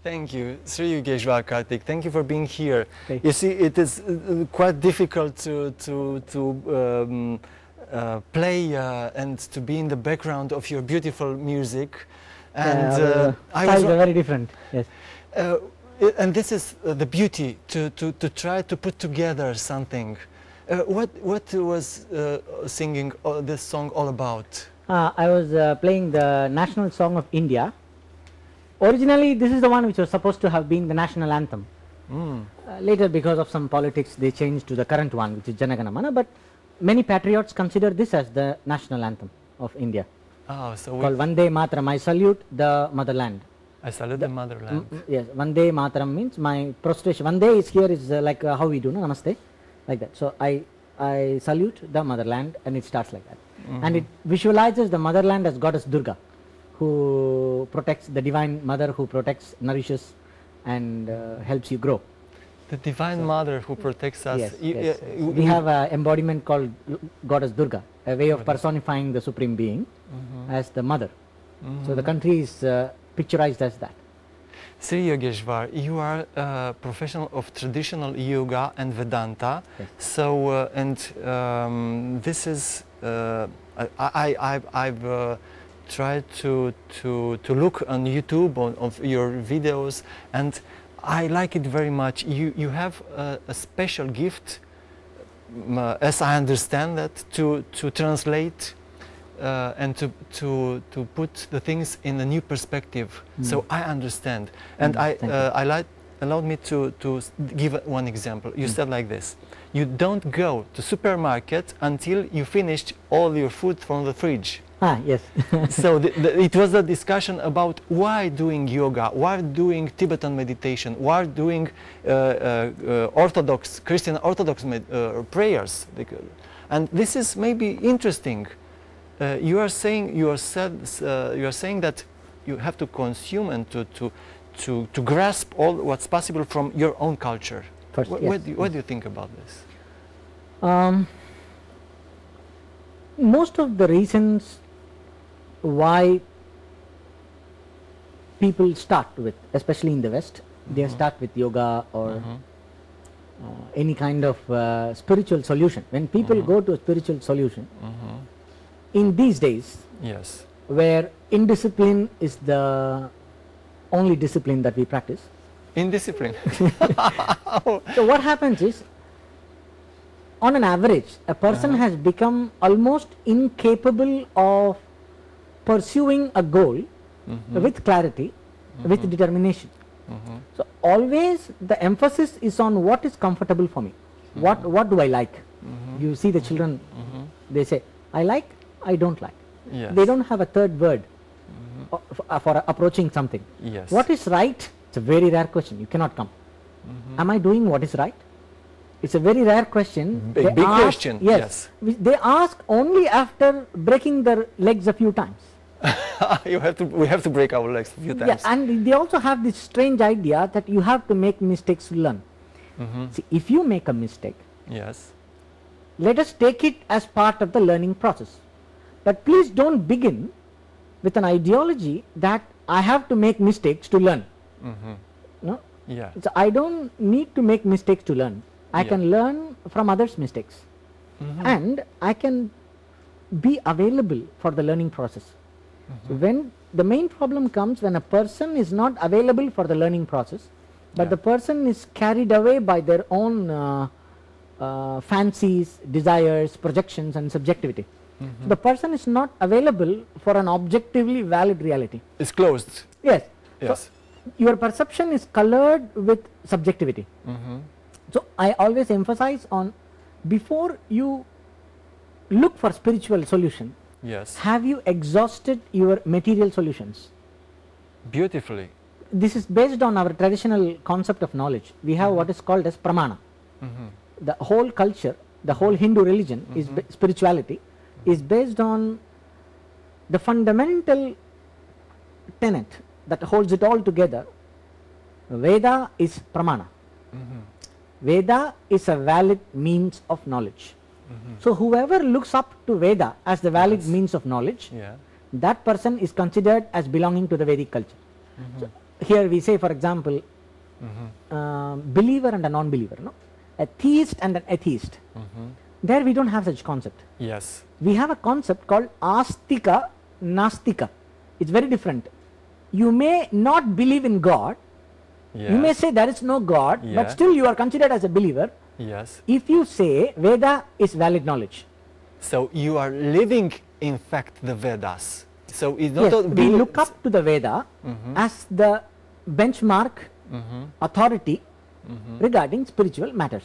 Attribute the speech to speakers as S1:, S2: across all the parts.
S1: Thank you, Sri Yogeshvar Karthik. Thank you for being here.
S2: Okay.
S1: You see, it is quite difficult to play and to be in the background of your beautiful music. And
S2: styles are very different. Yes.
S1: And this is the beauty to try to put together something. What was singing this song all about?
S2: I was playing the national song of India. Originally, this is the one which was supposed to have been the national anthem. Later, because of some politics, they changed to the current one, which is Jana Gana Mana. But many patriots consider this as the national anthem of India.
S1: Oh, so
S2: called Vande Mataram. I salute the motherland.
S1: I salute the motherland.
S2: Yes, Vande Mataram means my prostration. Vande is here is like how we do, no? Namaste, like that. So I salute the motherland, and it starts like that. And it visualizes the motherland as goddess Durga, who protects, the divine mother who protects, nourishes, and helps you grow.
S1: The divine mother who protects us.
S2: Yes, yes. We have an embodiment called goddess Durga, a way of personifying the supreme being as the mother. So the country is picturized as that.
S1: Sri Yogeshvar, you are a professional of traditional yoga and Vedanta.
S2: Yes.
S1: So this is I've tried to look on YouTube of your videos, and I like it very much. You have a special gift, as I understand that, to translate and to put the things in a new perspective. So I understand, and allowed me to give one example. You said like this: you don't go to supermarket until you finished all your food from the fridge.
S2: Ah, yes.
S1: So it was a discussion about why doing yoga, why doing Tibetan meditation, why doing Christian Orthodox prayers. And this is maybe interesting. You are saying that you have to consume and to grasp all what's possible from your own culture.
S2: First,
S1: What do you think about this?
S2: Most of the reasons why people start with, especially in the West, they start with yoga or any kind of spiritual solution. When people go to a spiritual solution, in these days,
S1: yes,
S2: where indiscipline is the only discipline that we practice.
S1: Indiscipline.
S2: So what happens is, on an average, a person has become almost incapable of pursuing a goal with clarity, with determination. So always the emphasis is on what is comfortable for me. What do I like? You see the children, they say, I like, I don't like.
S1: Yes.
S2: They don't have a third word for approaching something.
S1: Yes.
S2: What is right? It's a very rare question. You cannot come. Am I doing what is right? It's a very rare question.
S1: Big question.
S2: Yes. They ask only after breaking their legs a few times.
S1: We have to break our legs a few times.
S2: Yeah, and they also have this strange idea that you have to make mistakes to learn. See, if you make a mistake,
S1: yes,
S2: let us take it as part of the learning process. But please don't begin with an ideology that I have to make mistakes to learn. No?
S1: Yeah.
S2: So I don't need to make mistakes to learn. I can learn from others' mistakes. And I can be available for the learning process. So when the main problem comes when a person is not available for the learning process, but the person is carried away by their own fancies, desires, projections and subjectivity. So the person is not available for an objectively valid reality.
S1: It's closed.
S2: Yes.
S1: Yes.
S2: So your perception is colored with subjectivity. So I always emphasize on, before you look for spiritual solution,
S1: Yes.
S2: have you exhausted your material solutions?
S1: Beautifully.
S2: This is based on our traditional concept of knowledge. We have what is called as pramana. The whole culture, the whole Hindu religion is spirituality is based on the fundamental tenet that holds it all together. Veda is pramana. Veda is a valid means of knowledge. So whoever looks up to Veda as the valid means of knowledge, that person is considered as belonging to the Vedic culture. So here we say, for example, believer and a non-believer, no? A theist and an atheist. There we don't have such concept.
S1: Yes.
S2: We have a concept called astika, nastika. It's very different. You may not believe in God.
S1: Yes.
S2: You may say there is no God,
S1: Yeah.
S2: but still you are considered as a believer.
S1: Yes.
S2: If you say Veda is valid knowledge.
S1: So you are living, in fact, the Vedas. So it's not
S2: Yes,
S1: a
S2: we look up to the Veda as the benchmark authority regarding spiritual matters.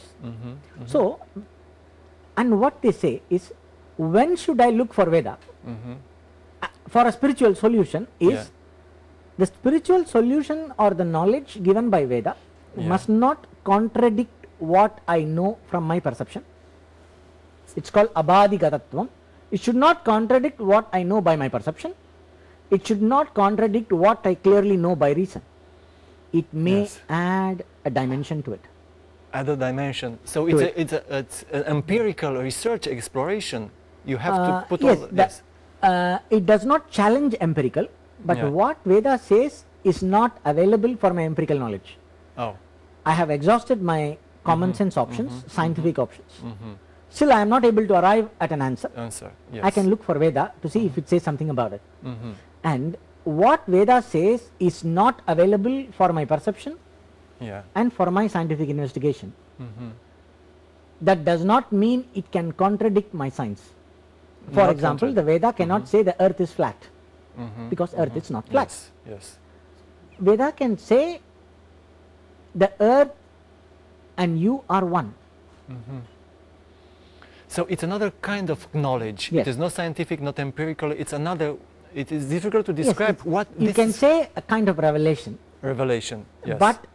S2: So, and what they say is, when should I look for Veda? For a spiritual solution is, the spiritual solution or the knowledge given by Veda must not contradict what I know from my perception. It's called abhadigatatvam. It should not contradict what I know by my perception. It should not contradict what I clearly know by reason. It may add a dimension to it.
S1: Add a dimension. So it's an empirical research exploration. You have to put all this.
S2: It does not challenge empirical, but what Veda says is not available for my empirical knowledge.
S1: Oh.
S2: I have exhausted my common sense options, scientific options. Still I am not able to arrive at an answer.
S1: Yes.
S2: I can look for Veda to see if it says something about it. And what Veda says is not available for my perception and for my scientific investigation. That does not mean it can contradict my science. For example, the Veda cannot say the earth is flat because earth is not flat.
S1: Yes.
S2: Veda can say the earth and you are one.
S1: So it's another kind of knowledge.
S2: Yes.
S1: It is not scientific, not empirical. It's another. It is difficult to describe what
S2: you can say a kind of revelation.
S1: Revelation. Yes.
S2: But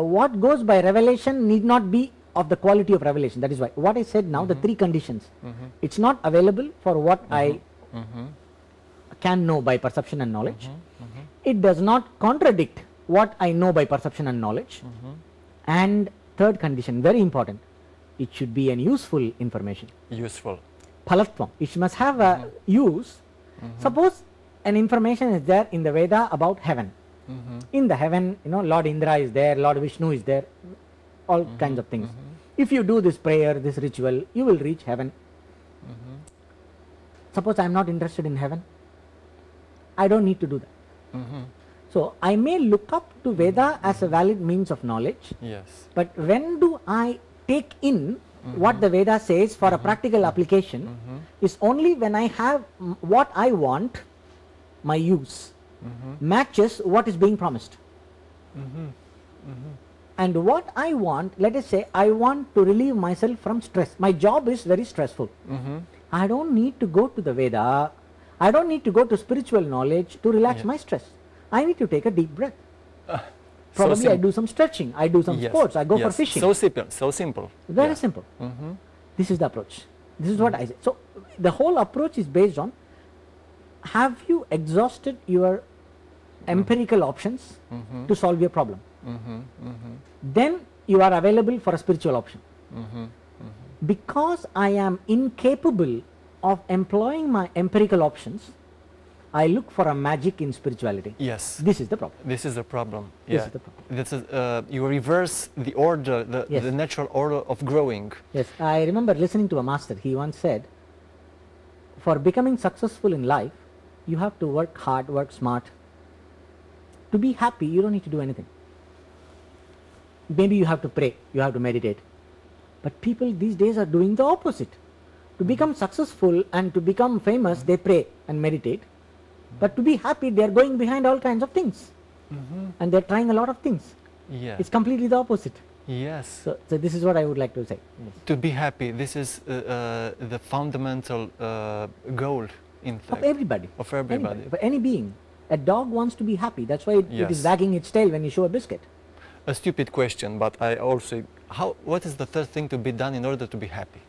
S2: what goes by revelation need not be of the quality of revelation. That is why what I said now, the three conditions. It's not available for what I can know by perception and knowledge. It does not contradict what I know by perception and knowledge. And third condition, very important, it should be an useful information.
S1: Useful.
S2: Phalatvam. It must have a use. Suppose an information is there in the Veda about heaven. In the heaven, Lord Indra is there, Lord Vishnu is there, all kinds of things. If you do this prayer, this ritual, you will reach heaven. Suppose I am not interested in heaven, I don't need to do that. So I may look up to Veda as a valid means of knowledge.
S1: Yes.
S2: But when do I take in what the Veda says for a practical application is only when I have what I want, my use, matches what is being promised. And what I want, let us say I want to relieve myself from stress. My job is very stressful. I don't need to go to the Veda, I don't need to go to spiritual knowledge to relax my stress. I need to take a deep breath. Probably I do some stretching, I do some sports, I go for fishing.
S1: So simple, so simple.
S2: Very simple. This is the approach. This is what I say. So the whole approach is based on, have you exhausted your empirical options to solve your problem? Then you are available for a spiritual option. Because I am incapable of employing my empirical options, I look for a magic in spirituality.
S1: Yes.
S2: This is the problem.
S1: This is the problem.
S2: This is the problem.
S1: This is, you reverse the order, the natural order of growing.
S2: Yes. I remember listening to a master. He once said, for becoming successful in life, you have to work hard, work smart. To be happy, you don't need to do anything. Maybe you have to pray, you have to meditate. But people these days are doing the opposite. To become successful and to become famous, they pray and meditate. But to be happy, they are going behind all kinds of things. And they are trying a lot of things.
S1: Yes.
S2: It's completely the opposite.
S1: Yes.
S2: So this is what I would like to say. Yes.
S1: To be happy, this is the fundamental goal, in fact.
S2: Of everybody.
S1: Of everybody.
S2: For any being. A dog wants to be happy. That's why it is wagging its tail when you show a biscuit.
S1: A stupid question, but I also, what is the third thing to be done in order to be happy?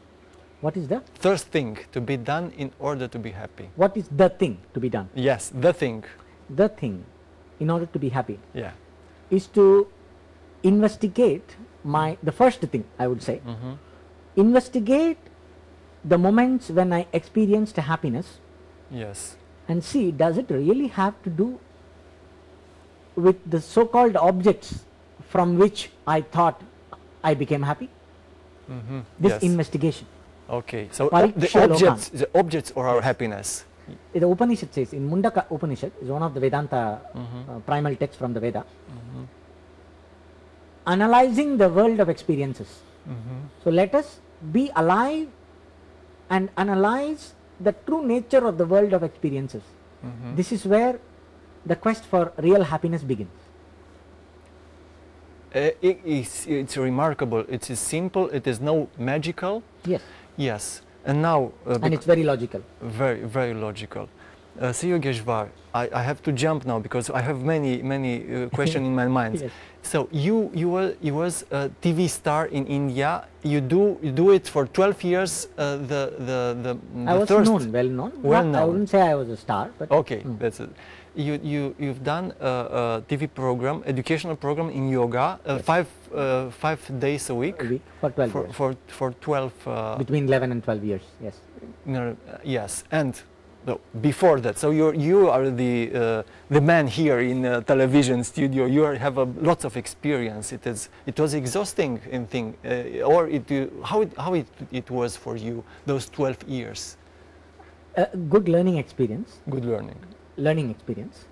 S2: What is the?
S1: Third thing to be done in order to be happy.
S2: What is the thing to be done?
S1: Yes, the thing.
S2: The thing, in order to be happy,
S1: is
S2: to investigate the first thing, I would say. Investigate the moments when I experienced happiness.
S1: Yes.
S2: And see, does it really have to do with the so-called objects from which I thought I became happy. This
S1: Yes.
S2: investigation.
S1: Okay, so
S2: Pariksha
S1: the objects are our happiness.
S2: The Upanishad says, in Mundaka Upanishad, is one of the Vedanta primal texts from the Veda, analyzing the world of experiences. So let us be alive and analyze the true nature of the world of experiences. This is where the quest for real happiness begins.
S1: It's remarkable. It is simple. It is no magical.
S2: Yes.
S1: Yes. And now...
S2: and it's very logical.
S1: Very, very logical. So Yogeshvar, I have to jump now because I have many questions in my mind.
S2: Yes.
S1: So you was a TV star in India. You do it for 12 years. The
S2: I was
S1: first
S2: well known.
S1: Well-known.
S2: I wouldn't say I was a star, but
S1: okay, that's it. You've done a TV program, educational program in yoga,
S2: Yes.
S1: 5 days a week.
S2: For 12 years.
S1: For 12.
S2: Between 11 and 12 years. Yes.
S1: No, yes, and no, before that, so you are the man here in television studio. You have lots of experience. It was exhausting in thing, or how it was for you those 12 years.
S2: Good learning experience.
S1: Good learning.
S2: Learning experience,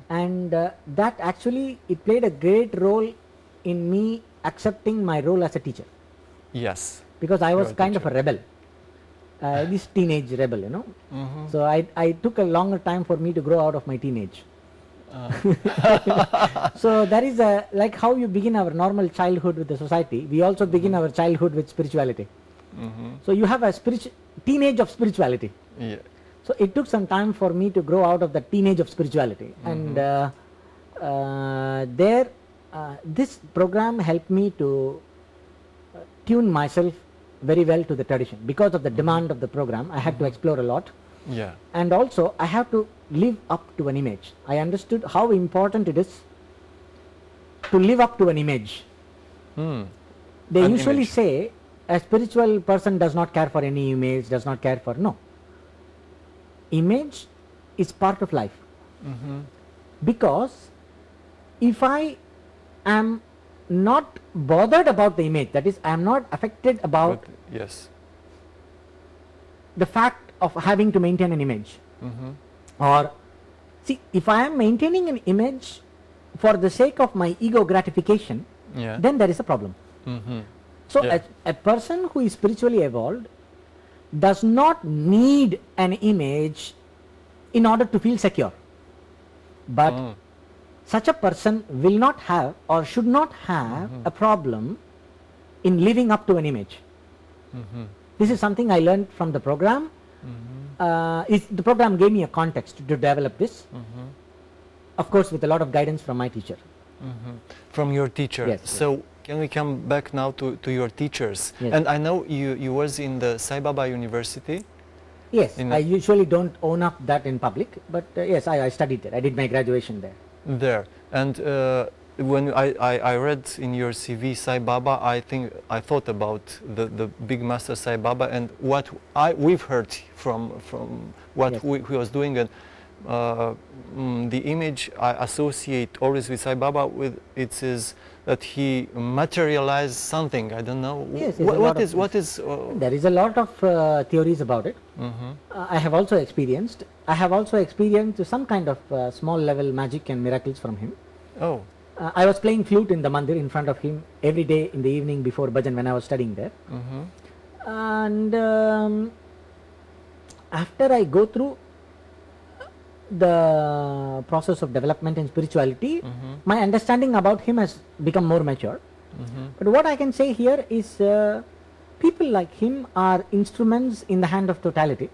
S2: and that actually it played a great role in me accepting my role as a teacher.
S1: Yes.
S2: Because I was kind of a rebel. This teenage rebel, you know. So I took a longer time for me to grow out of my teenage. So that is like how you begin our normal childhood with the society. We also begin our childhood with spirituality. So you have a teenage of spirituality.
S1: Yeah.
S2: So it took some time for me to grow out of the teenage of spirituality, and this program helped me to tune myself very well to the tradition. Because of the demand of the program, I had to explore a lot.
S1: Yeah.
S2: And also I have to live up to an image. I understood how important it is to live up to an image. They
S1: An
S2: usually
S1: image.
S2: say a spiritual person does not care for any image, does not care for, no. Image is part of life. Because if I am not bothered about the image, that is, I am not affected about
S1: Yes.
S2: the fact of having to maintain an image, or see, if I am maintaining an image for the sake of my ego gratification,
S1: Yeah.
S2: then there is a problem. So
S1: Yeah.
S2: a person who is spiritually evolved does not need an image in order to feel secure, but such a person will not have or should not have a problem in living up to an image. This is something I learned from the program. The program gave me a context to develop this, of course with a lot of guidance from my teacher.
S1: From your teacher.
S2: Yes,
S1: So can we come back now to your teachers?
S2: Yes.
S1: And I know you was in the Sai Baba University.
S2: Yes,
S1: In
S2: I usually don't own up that in public, but yes, I studied there. I did my graduation there.
S1: There. And when I read in your CV Sai Baba, I thought about the big master Sai Baba and what we've heard from what
S2: Yes.
S1: he was doing, and the image I associate always with Sai Baba with it is that he materialized something. I don't know.
S2: Yes, there's a lot of
S1: What is
S2: There is a lot of theories about it. I have also experienced some kind of small level magic and miracles from him.
S1: oh.
S2: I was playing flute in the mandir in front of him every day in the evening before bhajan when I was studying there. And after I go through the process of development in spirituality, my understanding about him has become more mature. But what I can say here is people like him are instruments in the hand of totality.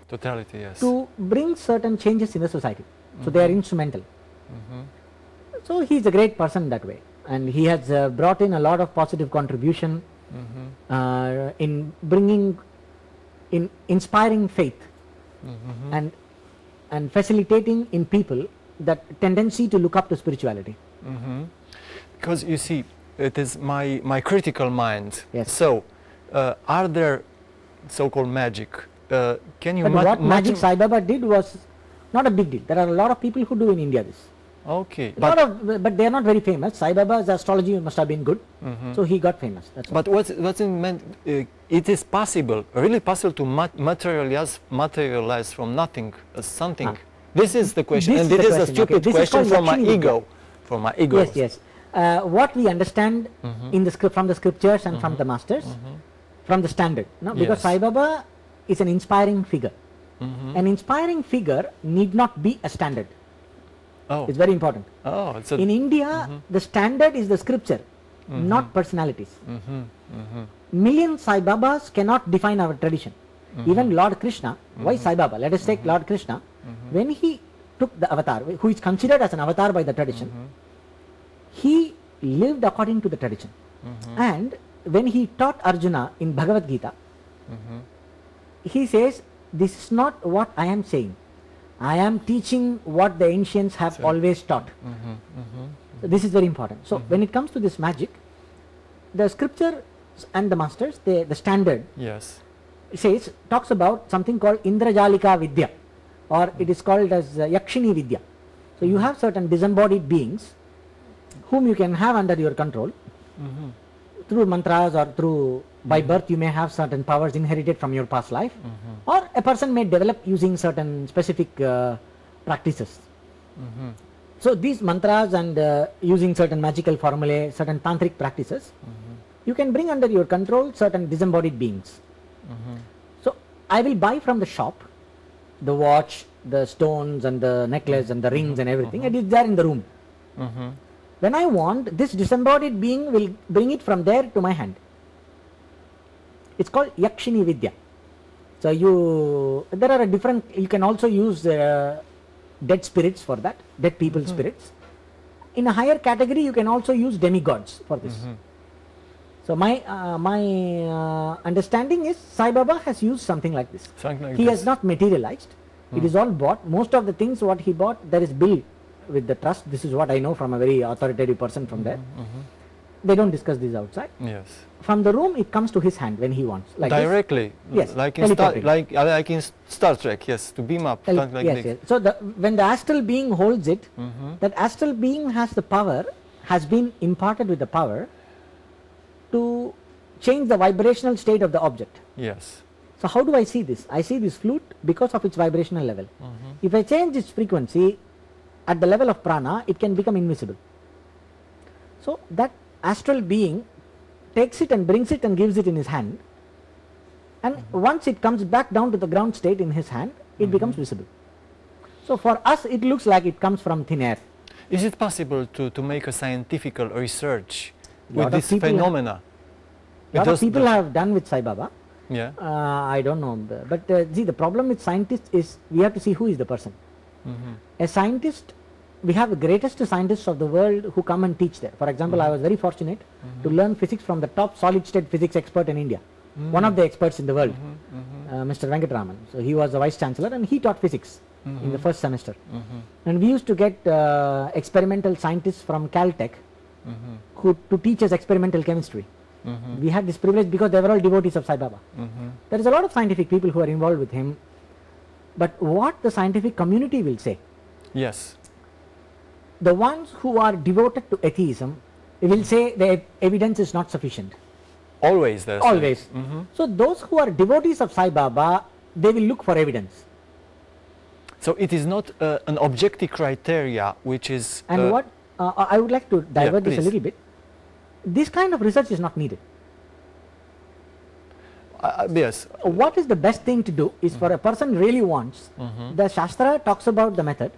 S1: Totality, yes.
S2: To bring certain changes in the society. So they are instrumental. So he is a great person that way, and he has brought in a lot of positive contribution in bringing, in inspiring faith and facilitating in people that tendency to look up to spirituality.
S1: Because you see, it is my critical mind.
S2: Yes.
S1: So, are there so-called magic? Can you
S2: But what magic Sai Baba did was not a big deal. There are a lot of people who do in India this.
S1: Okay.
S2: But they are not very famous. Sai Baba's astrology must have been good, so he got famous. That's
S1: but what's it meant? It is possible, really possible to materialize from nothing as something. This is the question, and this is a stupid question from my ego. From my ego.
S2: Yes, yes. What we understand in the from the scriptures and from the masters, from the standard. No, because Sai Baba is an inspiring figure. An inspiring figure need not be a standard.
S1: Oh.
S2: It's very important.
S1: Oh,
S2: in India, the standard is the scripture, not personalities. Million Sai Babas cannot define our tradition. Even Lord Krishna, why Sai Baba? Let us take Lord Krishna. When he took the avatar, who is considered as an avatar by the tradition, he lived according to the tradition. And when he taught Arjuna in Bhagavad Gita, he says, this is not what I am saying. I am teaching what the ancients have always taught. So this is very important. So when it comes to this magic, the scripture and the masters, the standard says, talks about something called Indrajalika Vidya, or it is called as Yakshini Vidya. So you have certain disembodied beings whom you can have under your control through mantras, or through by birth you may have certain powers inherited from your past life, or a person may develop using certain specific practices. So these mantras and using certain magical formulae, certain tantric practices, you can bring under your control certain disembodied beings. So I will buy from the shop the watch, the stones and the necklace and the rings and everything, and it's there in the room. When I want, this disembodied being will bring it from there to my hand. It's called Yakshini Vidya. So there are different, you can also use dead spirits for that, dead people spirits. In a higher category, you can also use demigods for this. So my understanding is Sai Baba has used something like this. He has not materialized. It is all bought. Most of the things what he bought, there is bill with the trust. This is what I know from a very authoritative person from there. They don't discuss this outside.
S1: Yes.
S2: From the room, it comes to his hand when he wants. Like
S1: directly.
S2: This. Yes.
S1: Like in Star Trek. Yes. To beam up. Like
S2: yes, yes. So when the astral being holds it, that astral being has the power, has been imparted with the power to change the vibrational state of the object.
S1: Yes.
S2: So how do I see this? I see this flute because of its vibrational level. If I change its frequency at the level of prana, it can become invisible. So that astral being takes it and brings it and gives it in his hand, and once it comes back down to the ground state in his hand, it becomes visible. So for us it looks like it comes from thin air.
S1: Is it possible to make a scientific research with this phenomena?
S2: A lot of people have done with Sai Baba.
S1: Yeah.
S2: I don't know, but see, the problem with scientists is we have to see who is the person. A scientist, we have the greatest scientists of the world who come and teach there. For example, I was very fortunate to learn physics from the top solid state physics expert in India. One of the experts in the world, Mr. Venkataraman. So he was the vice chancellor and he taught physics in the first semester. And we used to get experimental scientists from Caltech to teach us experimental chemistry. We had this privilege because they were all devotees of Sai Baba. There is a lot of scientific people who are involved with him, but what the scientific community will say,
S1: yes,
S2: the ones who are devoted to atheism will say the evidence is not sufficient.
S1: Always.
S2: Always. So those who are devotees of Sai Baba, they will look for evidence.
S1: So it is not an objective criteria which is...
S2: And what I would like to divert this a little bit. This kind of research is not needed.
S1: Yes.
S2: What is the best thing to do is for a person really wants, the Shastra talks about the method,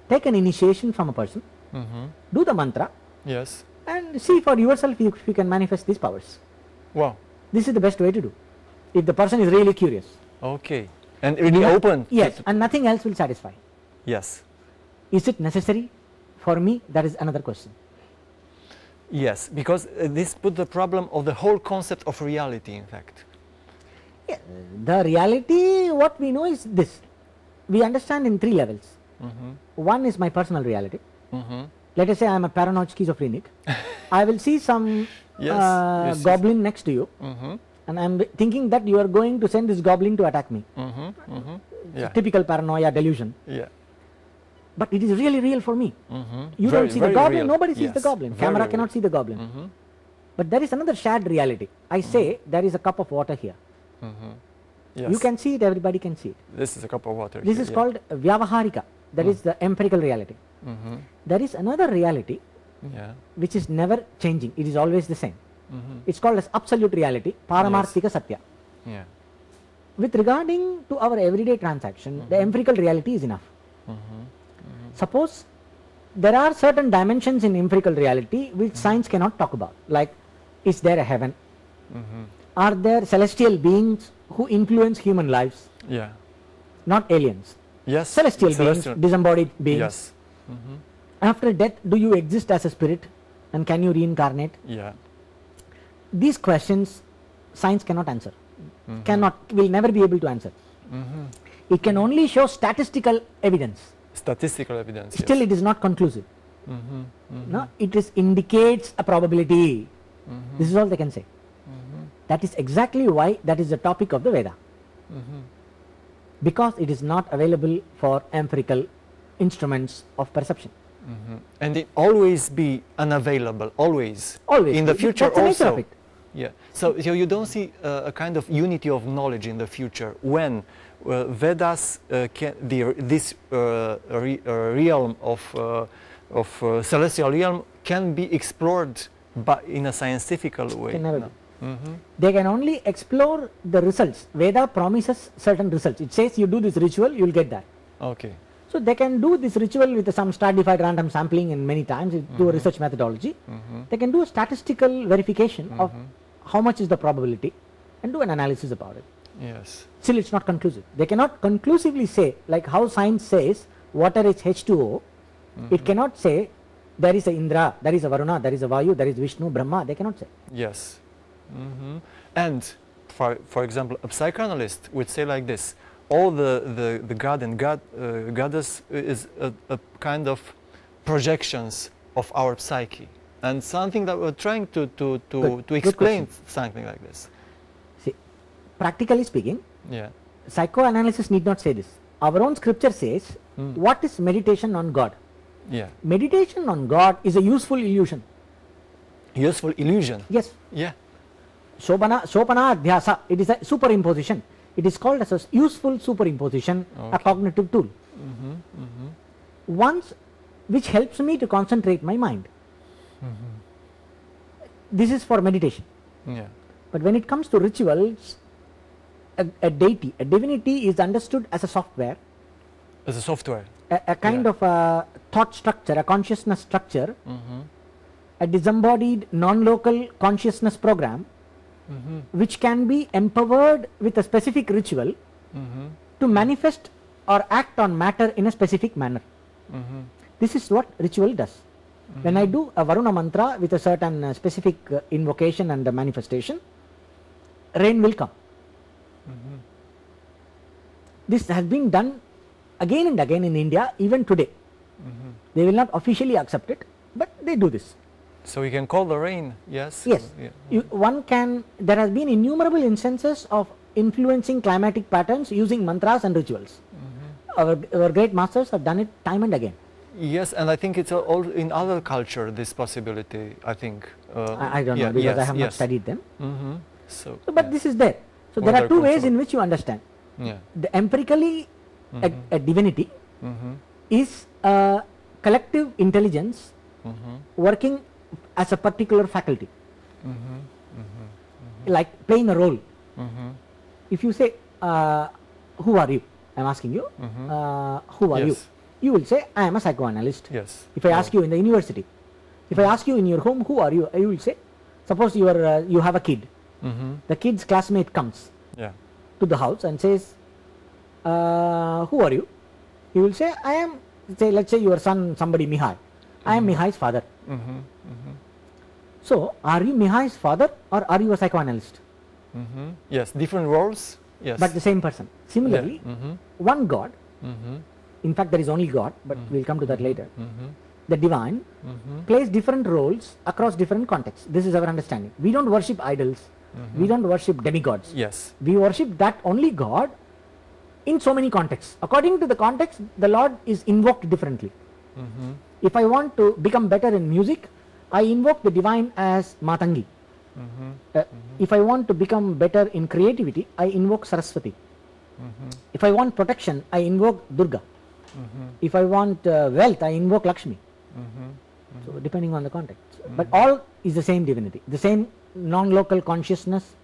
S2: take an initiation from a person, do the mantra,
S1: yes,
S2: and see for yourself if you can manifest these powers.
S1: Wow.
S2: This is the best way to do, if the person is really curious.
S1: Okay. And really open.
S2: Yes, and nothing else will satisfy.
S1: Yes.
S2: Is it necessary for me? That is another question.
S1: Yes, because this put the problem of the whole concept of reality, in fact.
S2: Yeah, the reality, what we know is this. We understand in three levels. One is my personal reality. Let us say I am a paranoid schizophrenic. I will see some goblin next to you, and I am thinking that you are going to send this goblin to attack me.
S1: Yeah.
S2: Typical paranoia delusion.
S1: Yeah.
S2: but it is really real for me. You don't see the goblin, nobody sees the goblin. Camera cannot see the goblin. But there is another shared reality. I say there is a cup of water here.
S1: Yes.
S2: You can see it, everybody can see it.
S1: This is a cup of water.
S2: This is called Vyavaharika. That is the empirical reality. There is another reality which is never changing. It is always the same. It's called as absolute reality, Paramarthika Satya. With regarding to our everyday transaction, the empirical reality is enough. Suppose there are certain dimensions in empirical reality which science cannot talk about, like is there a heaven? Are there celestial beings who influence human lives? Not aliens. Celestial beings, disembodied beings. After death, do you exist as a spirit and can you reincarnate? These questions science cannot answer, will never be able to answer. It can only show statistical evidence. Still it is not conclusive. No, it indicates a probability. This is all they can say. That is exactly why that is the topic of the Veda. Because it is not available for empirical instruments of perception.
S1: And it always be unavailable, always. In the future
S2: also. Nature of it.
S1: So you don't see a kind of unity of knowledge in the future when Vedas, this realm of celestial realm can be explored in a scientific way.
S2: Can never be. They can only explore the results. Veda promises certain results. It says you do this ritual, you will get that. So they can do this ritual with some stratified random sampling and many times do a research methodology. They can do a statistical verification of how much is the probability and do an analysis about it. Still it's not conclusive. They cannot conclusively say, like how science says water is H2O. It cannot say there is a Indra, there is a Varuna, there is a Vayu, there is Vishnu, Brahma. They cannot say.
S1: And for example, a psychoanalyst would say like this: all the god and goddess is a kind of projections of our psyche, and something that we're trying to explain something like this.
S2: See, practically speaking, psychoanalysis need not say this. Our own scripture says, what is meditation on God? Meditation on God is a useful illusion.
S1: Useful illusion?
S2: Yes. Sopana Adhyasa, it is a superimposition. It is called as a useful superimposition, a cognitive tool. Once which helps me to concentrate my mind. This is for meditation. But when it comes to rituals, a deity, a divinity is understood as a software.
S1: As a software?
S2: A kind of a thought structure, a consciousness structure, a disembodied non-local consciousness program, which can be empowered with a specific ritual to manifest or act on matter in a specific manner. This is what ritual does. When I do a Varuna mantra with a certain specific invocation and manifestation, rain will come. This has been done again and again in India, even today. They will not officially accept it, but they do this.
S1: So we can call the rain, yes?
S2: Yes. There has been innumerable instances of influencing climatic patterns using mantras and rituals. Our great masters have done it time and again.
S1: Yes, and I think it's all in other culture, this possibility, I think.
S2: I don't know, because I have not studied them. But this is there. So
S1: Or
S2: there are two ways in which you understand. Empirically, a divinity is a collective intelligence working as a particular faculty, like playing a role. If you say, who are you? I am asking you, who are you? You will say, I am a psychoanalyst. If I ask you in the university, if I ask you in your home, who are you? You will say, suppose you have a kid. The kid's classmate comes to the house and says, who are you? You will say, I am, let's say your son, somebody Mihai. I am Mihai's father. So, are you Mihai's father or are you a psychoanalyst?
S1: Yes, different roles.
S2: But the same person. Similarly, one God, in fact there is only God, but we will come to that later. The divine plays different roles across different contexts. This is our understanding. We don't worship idols. We don't worship demigods. We worship that only God in so many contexts. According to the context, the Lord is invoked differently. If I want to become better in music, I invoke the divine as Matangi. If I want to become better in creativity, I invoke Saraswati. If I want protection, I invoke Durga. If I want wealth, I invoke Lakshmi. So depending on the context. But all is the same divinity, the same non-local consciousness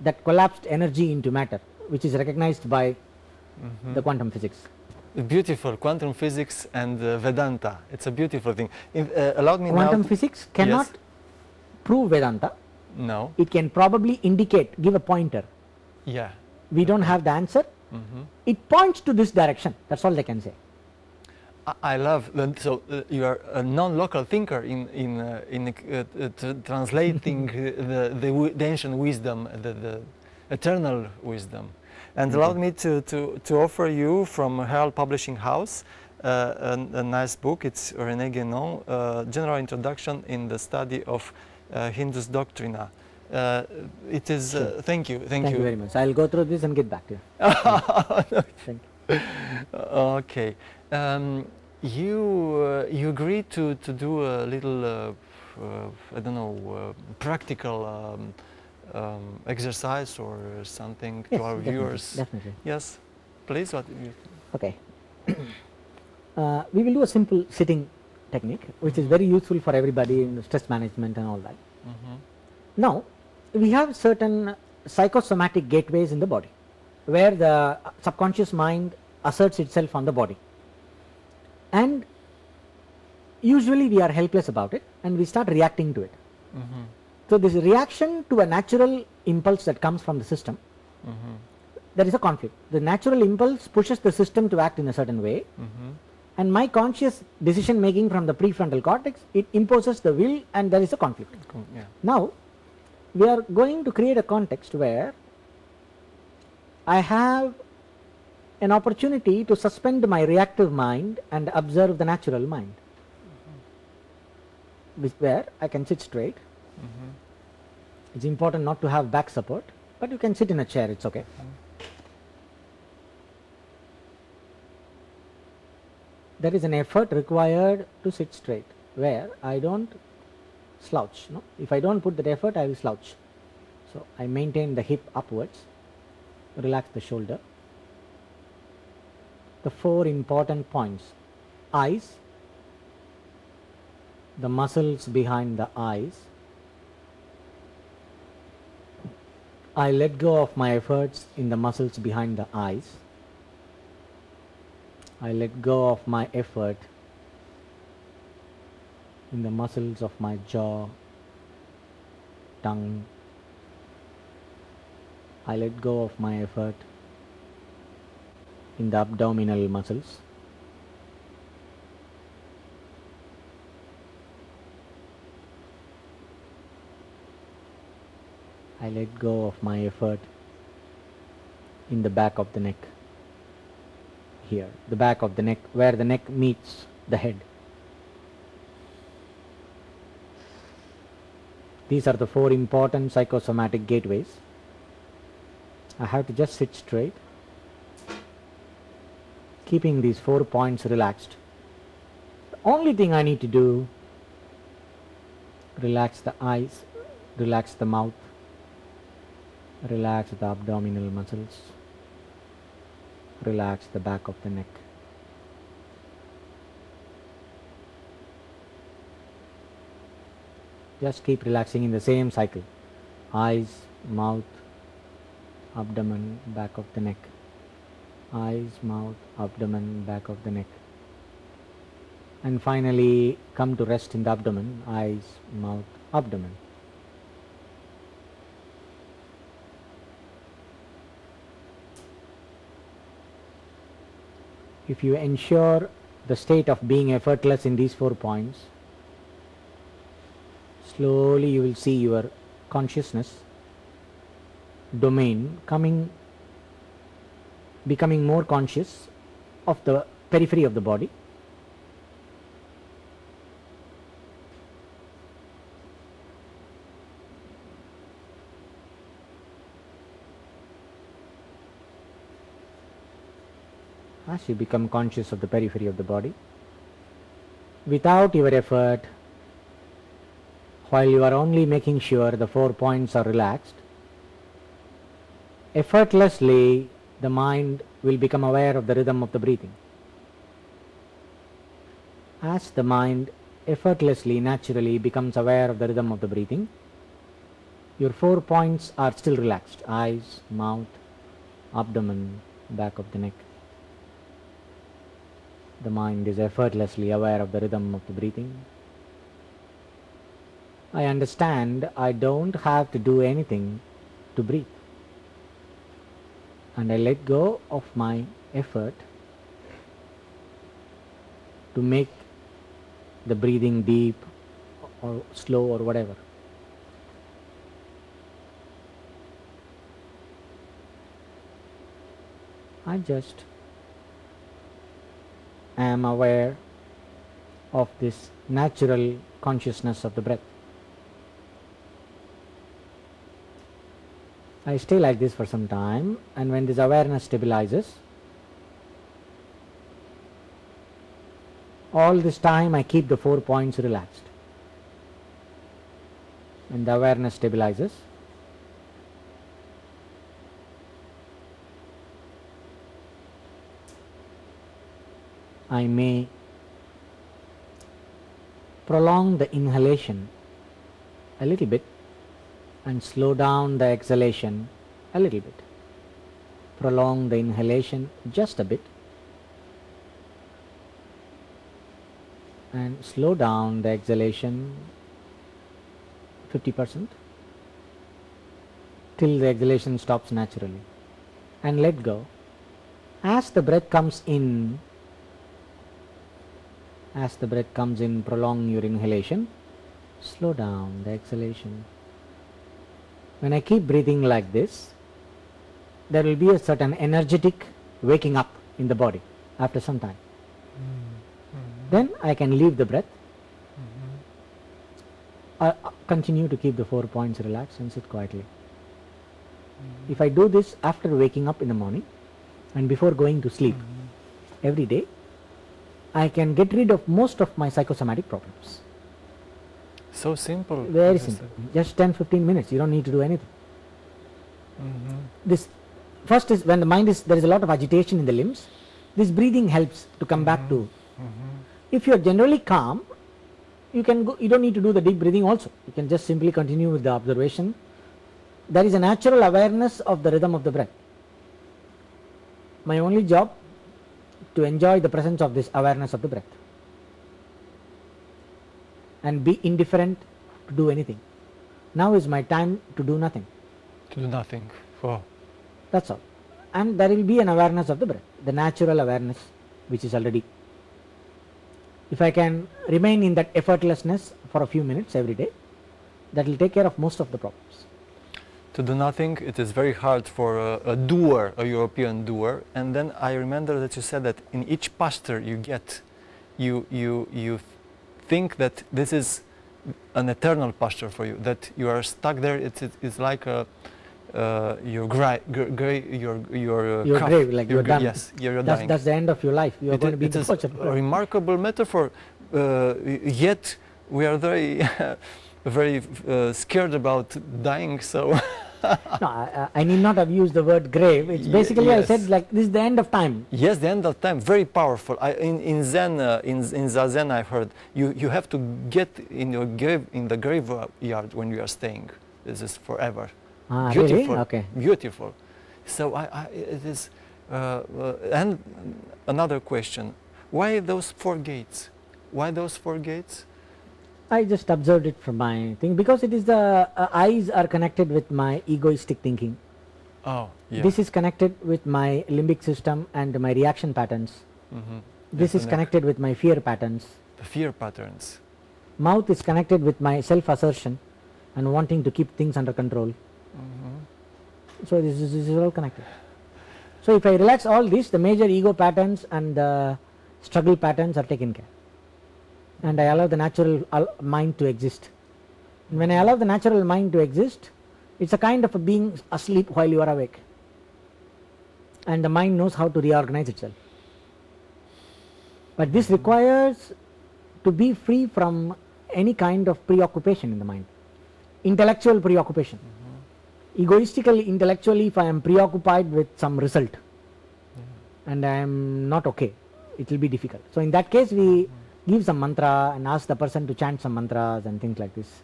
S2: that collapsed energy into matter, which is recognized by the quantum physics.
S1: Beautiful, quantum physics and Vedanta. It's a beautiful thing. Allow me
S2: Quantum
S1: now.
S2: Physics cannot prove Vedanta.
S1: No.
S2: It can probably indicate, give a pointer.
S1: Yeah.
S2: We don't have the answer. It points to this direction. That's all they can say.
S1: I love. So you are a non-local thinker in translating the ancient wisdom, the eternal wisdom. And allow me to offer you from Herald Publishing House a nice book. It's René Guénon, General Introduction in the Study of Hindus Doctrina. It is,
S2: Sure.
S1: Thank you.
S2: Thank you very much. I'll go through this and get back to you. Thank you.
S1: Okay. You agreed to do a little, I don't know, practical exercise or something
S2: Yes,
S1: to our
S2: definitely,
S1: viewers.
S2: Definitely.
S1: Yes, please. What you
S2: Okay. We will do a simple sitting technique, which is very useful for everybody in stress management and all that. Now, we have certain psychosomatic gateways in the body, where the subconscious mind asserts itself on the body. And usually we are helpless about it and we start reacting to it. So this reaction to a natural impulse that comes from the system, there is a conflict. The natural impulse pushes the system to act in a certain way, and my conscious decision making from the prefrontal cortex, it imposes the will, and there is a conflict.
S1: Yeah.
S2: Now we are going to create a context where I have an opportunity to suspend my reactive mind and observe the natural mind, where I can sit straight. It's important not to have back support, but you can sit in a chair, it's okay. There is an effort required to sit straight, where I don't slouch. No? If I don't put that effort, I will slouch. So I maintain the hip upwards, relax the shoulder. The four important points: eyes, the muscles behind the eyes. I let go of my efforts in the muscles behind the eyes. I let go of my effort in the muscles of my jaw, tongue. I let go of my effort in the abdominal muscles. I let go of my effort in the back of the neck, here, the back of the neck, where the neck meets the head. These are the four important psychosomatic gateways. I have to just sit straight, keeping these 4 points relaxed. The only thing I need to do, relax the eyes, relax the mouth, relax the abdominal muscles, relax the back of the neck. Just keep relaxing in the same cycle. Eyes, mouth, abdomen, back of the neck. Eyes, mouth, abdomen, back of the neck. And finally come to rest in the abdomen, eyes, mouth, abdomen. If you ensure the state of being effortless in these 4 points, slowly you will see your consciousness domain becoming more conscious of the periphery of the body. as you become conscious of the periphery of the body, without your effort, while you are only making sure the 4 points are relaxed, effortlessly the mind will become aware of the rhythm of the breathing. As the mind effortlessly, naturally becomes aware of the rhythm of the breathing, your 4 points are still relaxed: eyes, mouth, abdomen, back of the neck. The mind is effortlessly aware of the rhythm of the breathing. I understand I don't have to do anything to breathe, and I let go of my effort to make the breathing deep or slow or whatever. I just am aware of this natural consciousness of the breath. I stay like this for some time, and when this awareness stabilizes, all this time I keep the 4 points relaxed. When the awareness stabilizes, I may prolong the inhalation a little bit and slow down the exhalation a little bit. Prolong the inhalation just a bit and slow down the exhalation 50% till the exhalation stops naturally, and let go. As the breath comes in, prolong your inhalation, slow down the exhalation. When I keep breathing like this, there will be a certain energetic waking up in the body after some time. Then I can leave the breath, continue to keep the 4 points relaxed and sit quietly. If I do this after waking up in the morning and before going to sleep every day, I can get rid of most of my psychosomatic problems.
S1: So simple.
S2: Very simple. Just 10-15 minutes. You don't need to do anything. This first is when the mind is, there is a lot of agitation in the limbs. This breathing helps to come back to. If you are generally calm, you can go, you don't need to do the deep breathing also. You can just simply continue with the observation. There is a natural awareness of the rhythm of the breath. My only job to enjoy the presence of this awareness of the breath and be indifferent to do anything. Now is my time to do nothing.
S1: To do nothing. Oh.
S2: That's all. And there will be an awareness of the breath, the natural awareness which is already. If I can remain in that effortlessness for a few minutes every day, that will take care of most of the problems.
S1: To do nothing, it is very hard for a doer, a European doer. And then I remember that you said that in each posture you get, you think that this is an eternal posture for you, that you are stuck there. It's like your grave,
S2: like you're done.
S1: Yes, you're dying.
S2: That's the end of your life. You are going to be
S1: it is a remarkable metaphor. Yet we are very, very scared about dying. So.
S2: No, I need not have used the word grave. It's basically, yes. I said like this is the end of time.
S1: Yes, the end of time. Very powerful. In Zen, in Zazen, I've heard you have to get in your grave, in the graveyard when you are staying. This is forever. Beautiful.
S2: Really? Okay.
S1: Beautiful. So it is. And another question: why those 4 gates? Why those 4 gates?
S2: I just observed it from my thing because it is the eyes are connected with my egoistic thinking.
S1: Oh, yeah.
S2: This is connected with my limbic system and my reaction patterns. This is connected with my fear patterns.
S1: The fear patterns.
S2: Mouth is connected with my self-assertion and wanting to keep things under control. So this is all connected. So if I relax all this, the major ego patterns and the struggle patterns are taken care. And I allow the natural mind to exist. And when I allow the natural mind to exist, it's a kind of a being asleep while you are awake. And the mind knows how to reorganize itself. But this requires to be free from any kind of preoccupation in the mind, intellectual preoccupation. Egoistically, intellectually, if I am preoccupied with some result and I am not okay, it will be difficult. So in that case, we give some mantra and ask the person to chant some mantras and things like this.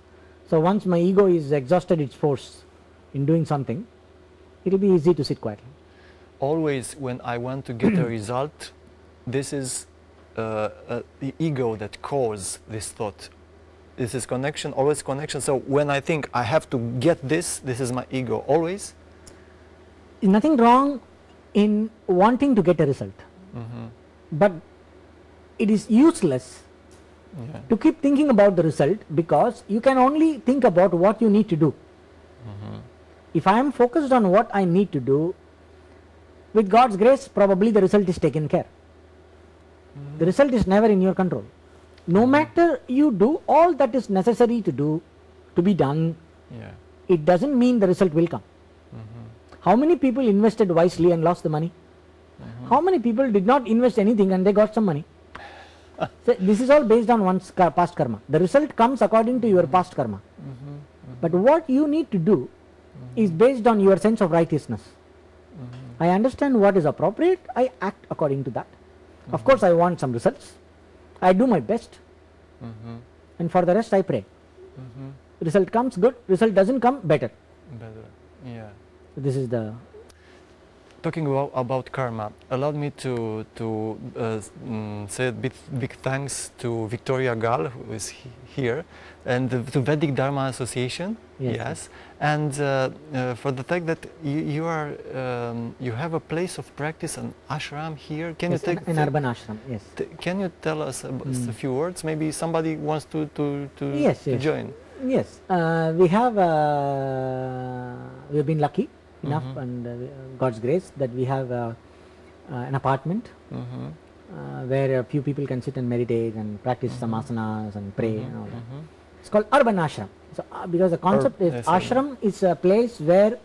S2: So once my ego is exhausted its force in doing something, it will be easy to sit quietly.
S1: Always when I want to get a result, this is the ego that causes this thought. This is connection, always connection. So when I think I have to get this, this is my ego, always.
S2: Nothing wrong in wanting to get a result, but it is useless to keep thinking about the result, because you can only think about what you need to do. If I am focused on what I need to do, with God's grace, probably the result is taken care. The result is never in your control. No matter you do all that is necessary to do, to be done, it doesn't mean the result will come. How many people invested wisely and lost the money? How many people did not invest anything and they got some money? So this is all based on one's past karma. The result comes according to your past karma. But what you need to do is based on your sense of righteousness. I understand what is appropriate, I act according to that. Of course I want some results, I do my best, and for the rest I pray. Result comes, good. Result doesn't come, better. So this is the...
S1: Talking about karma, allowed me to say a big thanks to Victoria Gal, who is here, and to Vedic Dharma Association, and for the fact that you have a place of practice, an ashram here. Can you take
S2: an urban ashram? Yes.
S1: Can you tell us a few words? Maybe somebody wants to join.
S2: Yes, we have been lucky enough and God's grace that we have an apartment where a few people can sit and meditate and practice some asanas and pray and all that. It's called urban ashram. So because the concept is ashram is a place where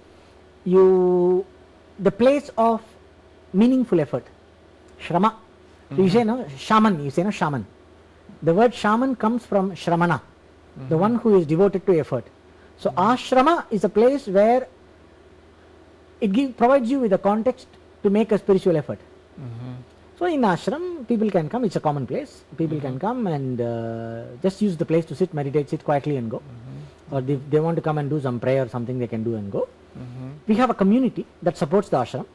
S2: the place of meaningful effort. Shrama. You say no shaman, you say no shaman. The word shaman comes from shramana, the one who is devoted to effort. So ashrama is a place where it provides you with a context to make a spiritual effort. So in ashram, people can come, it's a common place, people can come and just use the place to sit, meditate, sit quietly and go. Or if they want to come and do some prayer or something, they can do and go. We have a community that supports the ashram,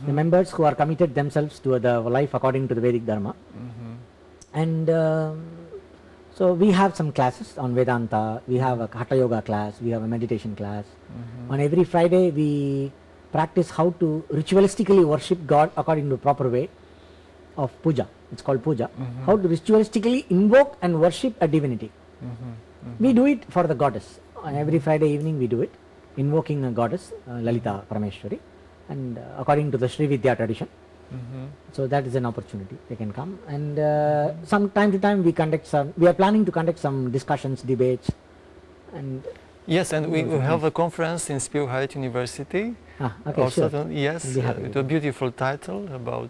S2: the members who are committed themselves to the life according to the Vedic Dharma. And so we have some classes on Vedanta, we have a Hatha Yoga class, we have a meditation class. On every Friday we practice how to ritualistically worship God according to proper way of puja. It's called puja. How to ritualistically invoke and worship a divinity. We do it for the goddess. On every Friday evening we do it, invoking a goddess, Lalita Parameshwari, and according to the Sri Vidya tradition. So that is an opportunity, they can come, and some time to time we are planning to conduct some discussions, debates, and
S1: yes, and we have a conference in Spirit University.
S2: Okay,
S1: also,
S2: sure.
S1: Yes, with a beautiful title about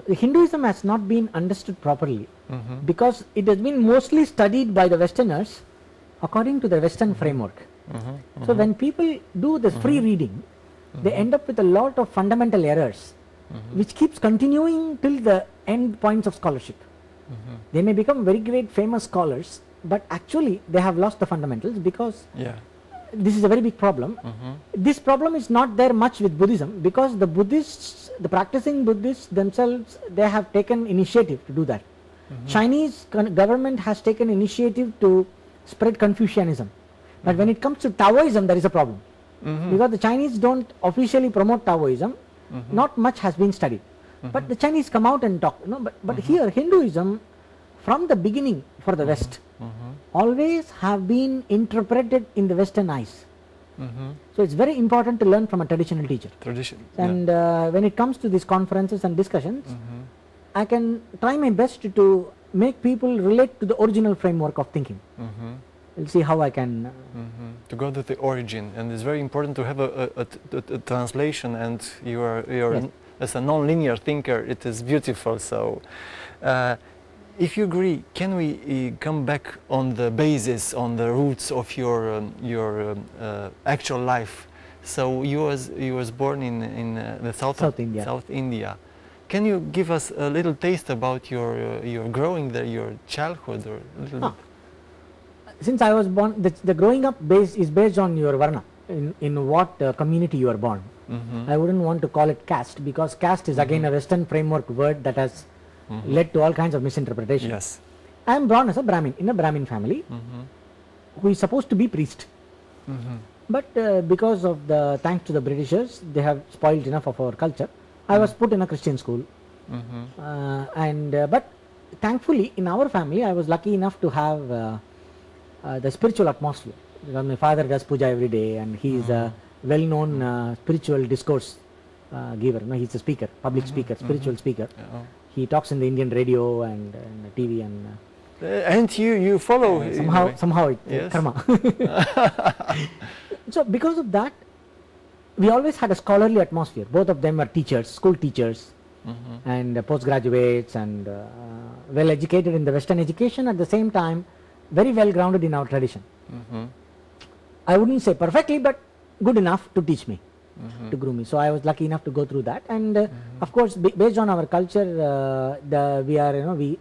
S2: Hinduism has not been understood properly because it has been mostly studied by the Westerners according to the Western framework. So when people do this free reading, they end up with a lot of fundamental errors which keeps continuing till the end points of scholarship. They may become very great famous scholars, but actually they have lost the fundamentals because this is a very big problem. This problem is not there much with Buddhism because the Buddhists, the practicing Buddhists themselves, they have taken initiative to do that. Chinese government has taken initiative to spread Confucianism, but when it comes to Taoism there is a problem because the Chinese don't officially promote Taoism. Not much has been studied, but the Chinese come out and talk, but here Hinduism from the beginning for the West always have been interpreted in the Western eyes. So it's very important to learn from a traditional teacher. And when it comes to these conferences and discussions, I can try my best to make people relate to the original framework of thinking. We'll see how I can...
S1: To go to the origin, and it's very important to have a translation, and you are as a non-linear thinker, it is beautiful. So, if you agree, can we come back on the basis, on the roots of your actual life? So you was born in the South India. Can you give us a little taste about your growing there, your childhood, or a little bit?
S2: Since I was born, the growing up is based on your varna, in what community you are born. I wouldn't want to call it caste, because caste is again a Western framework word that has led to all kinds of misinterpretation.
S1: Yes.
S2: I am born as a Brahmin, in a Brahmin family, who is supposed to be priest. But because of thanks to the Britishers, they have spoiled enough of our culture. I was put in a Christian school, but thankfully in our family I was lucky enough to have the spiritual atmosphere, because my father does puja every day, and he is a well-known spiritual discourse giver. No, he's a speaker, public speaker, spiritual speaker. He talks in the Indian radio and TV,
S1: and you follow
S2: somehow it, yes. Karma. So because of that, we always had a scholarly atmosphere. Both of them were teachers, school teachers, and postgraduates, and well educated in the Western education, at the same time very well grounded in our tradition. I wouldn't say perfectly, but good enough to teach me, to groom me. So I was lucky enough to go through that, and of course based on our culture,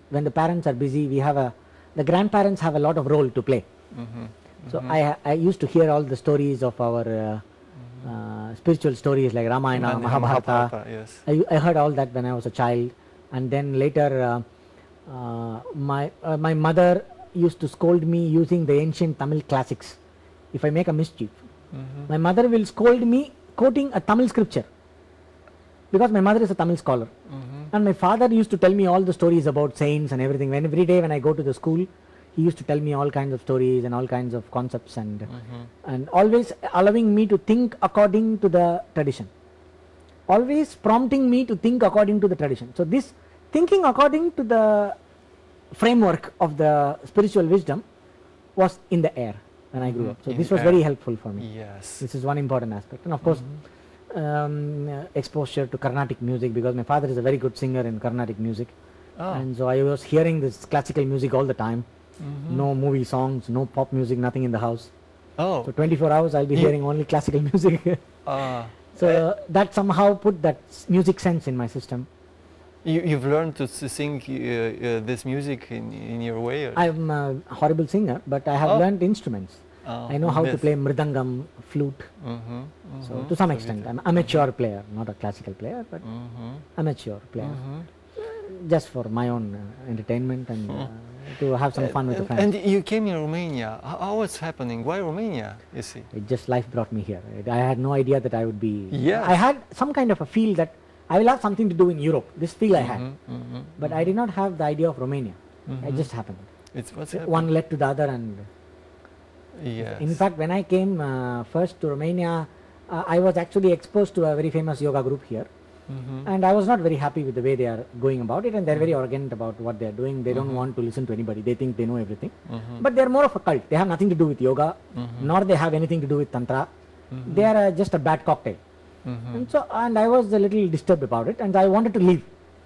S2: when the parents are busy, the grandparents have a lot of role to play. So I used to hear all the stories of our spiritual stories like Ramayana, Mahabharata.
S1: Yes.
S2: I heard all that when I was a child, and then later my mother used to scold me using the ancient Tamil classics if I make a mischief. My mother will scold me quoting a Tamil scripture, because my mother is a Tamil scholar, and my father used to tell me all the stories about saints and everything. Every day when I go to the school, he used to tell me all kinds of stories and all kinds of concepts, and always allowing me to think according to the tradition, always prompting me to think according to the tradition. So this thinking according to the framework of the spiritual wisdom was in the air when I grew up. So this was very helpful for me.
S1: Yes.
S2: This is one important aspect. And of course exposure to Carnatic music, because my father is a very good singer in Carnatic music, and so I was hearing this classical music all the time. No movie songs, no pop music, nothing in the house. So 24 hours I'll be hearing only classical music. So that somehow put that music sense in my system.
S1: You've learned to sing this music in your way? Or?
S2: I'm a horrible singer, but I have learned instruments. I know how to play mridangam, flute. So to some extent, I'm an amateur player, not a classical player, but amateur player. Just for my own entertainment and to have some fun with the friends.
S1: And you came in Romania. How was happening? Why Romania, you see?
S2: It just life brought me here. I had no idea that I would be...
S1: Yes.
S2: I had some kind of a feel that I will have something to do in Europe. This feel I had. But I did not have the idea of Romania. It just happened. One led to the other, and...
S1: Yes.
S2: In fact, when I came first to Romania, I was actually exposed to a very famous yoga group here. And I was not very happy with the way they are going about it, and they're very arrogant about what they're doing. They don't want to listen to anybody. They think they know everything. But they're more of a cult. They have nothing to do with yoga, nor they have anything to do with tantra. They are just a bad cocktail. And I was a little disturbed about it, and I wanted to leave.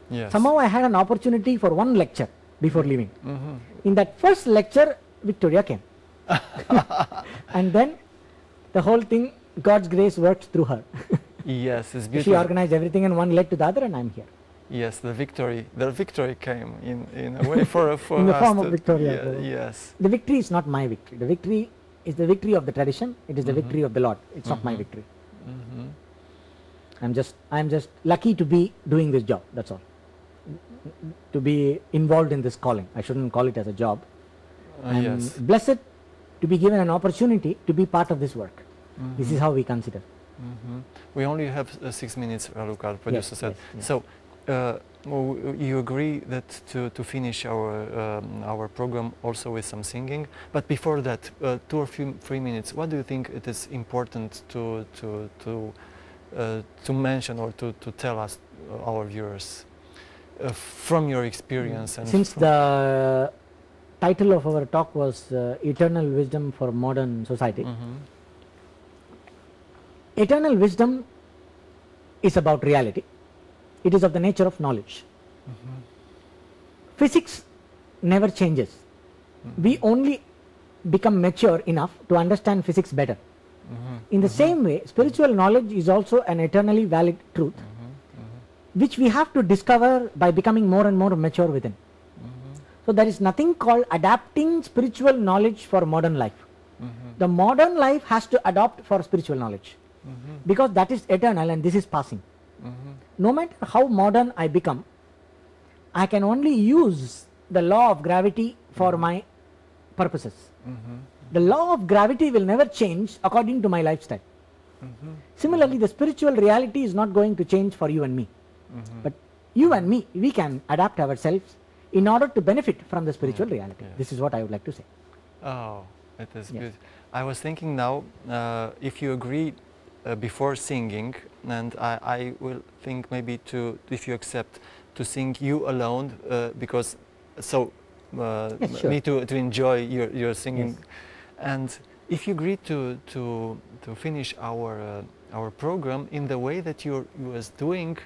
S1: Yes.
S2: Somehow I had an opportunity for one lecture before leaving. In that first lecture, Victoria came. And then the whole thing, God's grace worked through her.
S1: Yes, it's beautiful.
S2: She organized everything, and one led to the other, and I'm here.
S1: Yes, the victory came in a way for
S2: in the form of Victoria.
S1: Yes.
S2: The victory is not my victory. The victory is the victory of the tradition. It is the victory of the Lord. It's not my victory. I'm just lucky to be doing this job. That's all. To be involved in this calling. I shouldn't call it as a job. I'm blessed to be given an opportunity to be part of this work. This is how we consider.
S1: We only have 6 minutes, Raluca, producer said. Yes. So, you agree that to finish our program also with some singing, but before that, 2 or 3 minutes. What do you think it is important to mention or to tell us, our viewers, from your experience? And
S2: since the title of our talk was Eternal Wisdom for Modern Society. Eternal wisdom is about reality. It is of the nature of knowledge. Physics never changes. We only become mature enough to understand physics better. In the same way, spiritual knowledge is also an eternally valid truth, which we have to discover by becoming more and more mature within. So there is nothing called adapting spiritual knowledge for modern life. The modern life has to adopt for spiritual knowledge, because that is eternal and this is passing. No matter how modern I become, I can only use the law of gravity for my purposes. The law of gravity will never change according to my lifestyle. Similarly, the spiritual reality is not going to change for you and me. But you and me, we can adapt ourselves in order to benefit from the spiritual reality. This is what I would like to say.
S1: Oh, it is good. I was thinking now, if you agree before singing, and I will think maybe to, if you accept, to sing You Alone, because so me to enjoy your singing. And if you agree to finish our program in the way that you was doing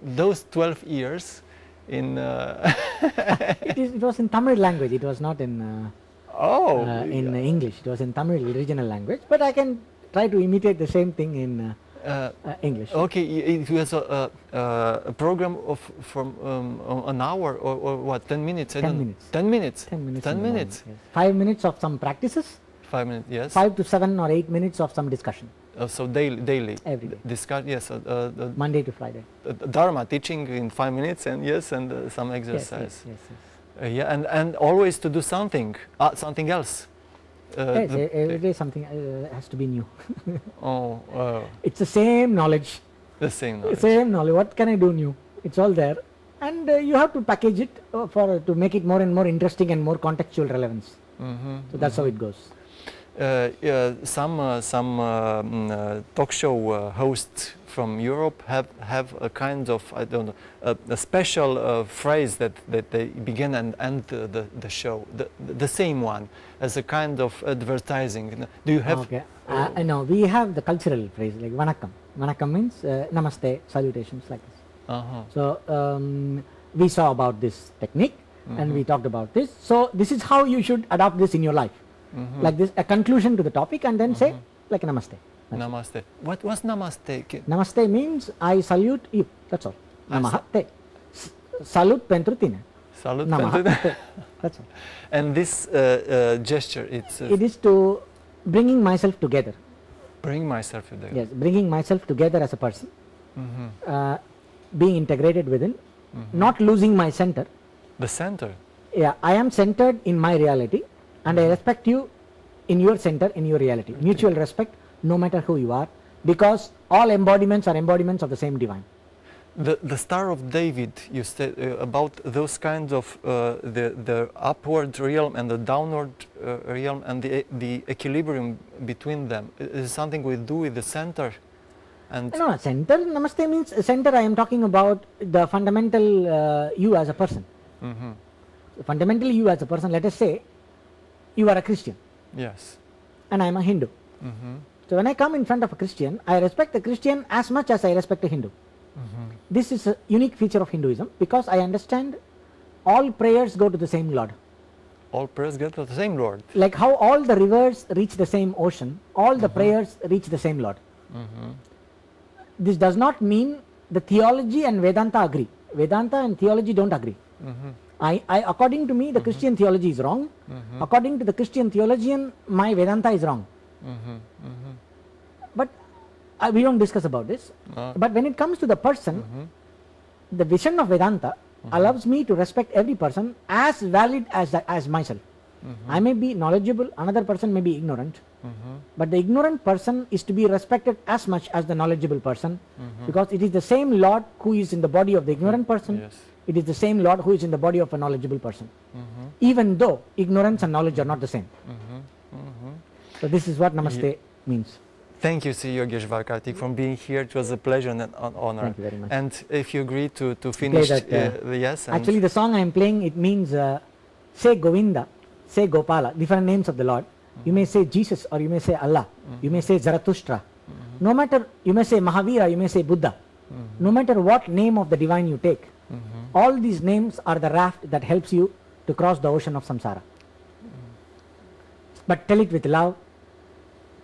S1: those 12 years in
S2: it was in Tamil language, it was not in in English, it was in Tamil regional language, but I can try to imitate the same thing in English.
S1: Okay, it was a program of from an hour or what, 10 minutes?
S2: 10 minutes.
S1: 10 minutes.
S2: 10 minutes.
S1: 10 minutes.
S2: Yes. 5 minutes of some practices.
S1: 5 minutes, yes.
S2: 5 to 7 or 8 minutes of some discussion.
S1: So daily.
S2: Every day.
S1: Discuss, yes.
S2: Monday to Friday.
S1: Dharma teaching in 5 minutes, and and some exercise.
S2: Yes.
S1: Yeah, and always to do something else.
S2: Yes, every day something has to be new. It's the same knowledge.
S1: The same knowledge.
S2: Same knowledge. What can I do new? It's all there, and you have to package it to make it more and more interesting and more contextual relevance. So that's how it goes.
S1: Some talk show hosts from Europe have a kind of, I don't know, a special phrase that they begin and end the show, the same one, as a kind of advertising. Do you have?
S2: Okay, no, we have the cultural phrase like Vanakkam. Vanakkam means Namaste, salutations like this. So we saw about this technique and we talked about this. So this is how you should adopt this in your life. Like this, a conclusion to the topic, and then say like Namaste.
S1: Namaste. What was Namaste?
S2: Namaste means I salute you. That's all. Namaste. Salute pentru tine.
S1: Salute
S2: pentru tine. That's all.
S1: And this gesture,
S2: it is to bringing myself together.
S1: Bring myself together.
S2: Yes, bringing myself together as a person. Being integrated within, not losing my center.
S1: The center.
S2: Yeah, I am centered in my reality, and I respect you in your center, in your reality. Okay. Mutual respect, no matter who you are, because all embodiments are embodiments of the same divine.
S1: The Star of David, you said about those kinds of the upward realm and the downward realm and the equilibrium between them. Is something we do with the center? And
S2: no, center. Namaste means center. I am talking about the fundamental you as a person. So fundamentally, you as a person. Let us say you are a Christian.
S1: Yes.
S2: And I am a Hindu. So when I come in front of a Christian, I respect the Christian as much as I respect a Hindu. This is a unique feature of Hinduism, because I understand all prayers go to the same Lord.
S1: All prayers go to the same Lord.
S2: Like how all the rivers reach the same ocean, all the prayers reach the same Lord. This does not mean the theology and Vedanta agree. Vedanta and theology don't agree. According to me, the Christian theology is wrong. According to the Christian theologian, my Vedanta is wrong. But we don't discuss about this. But when it comes to the person, the vision of Vedanta allows me to respect every person as valid as myself. I may be knowledgeable, another person may be ignorant, but the ignorant person is to be respected as much as the knowledgeable person, because it is the same Lord who is in the body of the ignorant person.
S1: Yes.
S2: It is the same Lord who is in the body of a knowledgeable person, even though ignorance and knowledge are not the same. So this is what Namaste means.
S1: Thank you, Sri Yogeshvar Karthik, for being here. It was a pleasure and an honor.
S2: Thank you very much.
S1: And if you agree to finish,
S2: that,
S1: yes.
S2: Actually, the song I am playing, it means say Govinda, say Gopala, different names of the Lord. You may say Jesus, or you may say Allah. You may say Zarathustra. No matter, you may say Mahavira, you may say Buddha. No matter what name of the divine you take, all these names are the raft that helps you to cross the ocean of samsara. But tell it with love,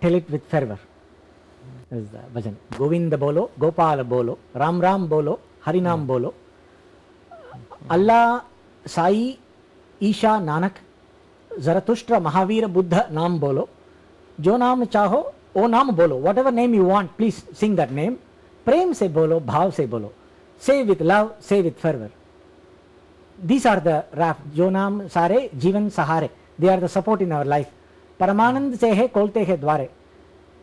S2: tell it with fervor. This is the bhajan. Govinda bolo, Gopala bolo, Ram Ram bolo, Harinam bolo. Allah, Sai, Isha, Nanak, Zarathustra, Mahavira, Buddha, Naam bolo. Jo naam chaho, O naam bolo. Whatever name you want, please sing that name. Prem se bolo, bhav se bolo. Say with love, say with fervor. These are the raft. Jo naam sare, Jivan sahare. They are the support in our life. Paramanand se hai, kolte hai dware.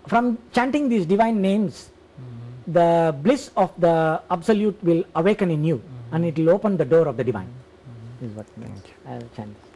S2: From chanting these divine names, the bliss of the absolute will awaken in you, and it will open the door of the divine. This is what means. I will chant this.